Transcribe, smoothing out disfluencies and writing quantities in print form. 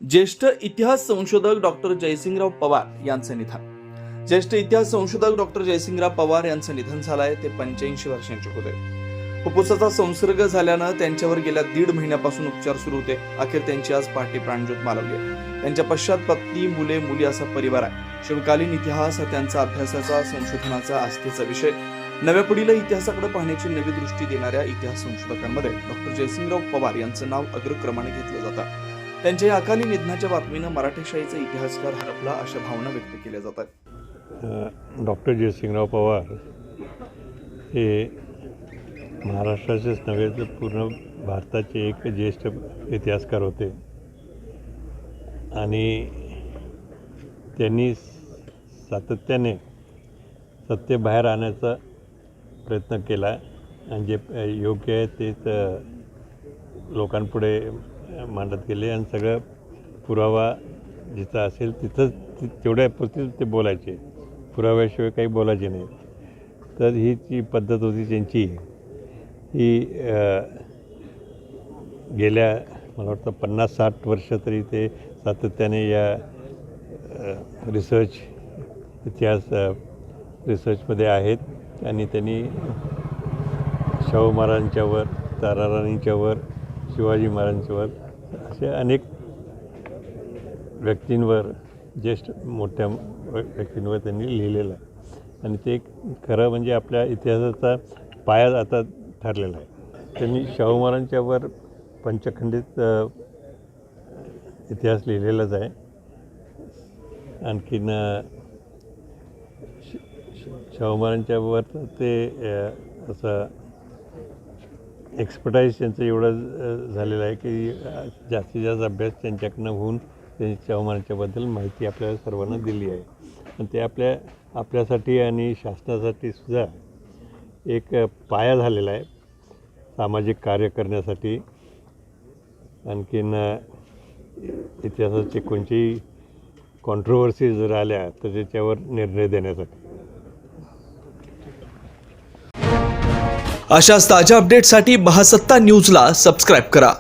ज्येष्ठ इतिहास संशोधक डॉक्टर जयसिंगराव पवार यांचं निधन. ज्येष्ठ इतिहास संशोधक डॉक्टर जयसिंगराव पवार यांचं निधन झालंय. ते 85 वर्षांचे होते. फुफ्फुसाचा संसर्ग झाल्यानं त्यांच्यावर गेल्या 1.5 महिन्यापासून उपचार सुरू होते. अखेर त्यांची आज पहाटे प्राणज्योत मालवली आहे. त्यांच्या पश्चात पत्नी, मुले, मुली असा परिवार आहे. शिवकालीन इतिहास हा त्यांचा अभ्यासाचा, संशोधनाचा, आस्थेचा विषय. नव्या पिढीला इतिहासाकडे पाहण्याची नवी दृष्टी देणाऱ्या इतिहास संशोधकांमध्ये डॉक्टर जयसिंगराव पवार यांचं नाव अग्रक्रमाने घेतलं जातं. त्यांच्या या अकाली निधनाच्या बातमीनं मराठी शाहीचा इतिहासकार हरपला अशा भावना व्यक्त केल्या जातात. डॉक्टर जयसिंगराव पवार हे महाराष्ट्राचेच नव्हे तर पूर्ण भारताचे एक ज्येष्ठ इतिहासकार होते आणि त्यांनी सातत्याने सत्य बाहेर आणण्याचा प्रयत्न केला आणि जे योग्य आहे तेच लोकांपुढे मांडत गेले आणि सगळं पुरावा जिथं असेल तिथंच तेवढ्यापुरती ते बोलायचे, पुराव्याशिवाय काही बोलायचे नाही. तर ही जी पद्धत होती त्यांची, ही गेल्या मला वाटतं 50-60 वर्ष तरी ते सातत्याने या इतिहास रिसर्चमध्ये आहेत आणि त्यांनी शाहू महाराजांच्यावर, ताराराणींच्यावर, शिवाजी महाराजांच्यावर असे अनेक व्यक्तींवर, ज्येष्ठ मोठ्या व्यक्तींवर त्यांनी लिहिलेलं आहे आणि ते खरं म्हणजे आपल्या इतिहासाचा पाया आता ठरलेला आहे. त्यांनी शाहू महाराजांच्यावर पंचखंडित इतिहास लिहिलेलाच आहे. आणखीन शाहू महाराजांच्यावर ते असं एक्सपर्टाईज त्यांचं एवढं झालेलं आहे की जास्तीत जास्त अभ्यास त्यांच्याकडनं होऊन त्यांनी शाहू महाराजांच्याबद्दल माहिती आपल्याला सर्वांना दिली आहे. आणि ते आपल्यासाठी आणि शासनासाठी सुद्धा एक पाया झालेला आहे सामाजिक कार्य करण्यासाठी. आणखीन इतिहासाची कोणतीही कॉन्ट्रोवर्सी जर आल्या तर त्याच्यावर निर्णय देण्यासाठी. अशाच ताज्या अपडेटसाठी महासत्ता न्यूजला सबस्क्राईब करा.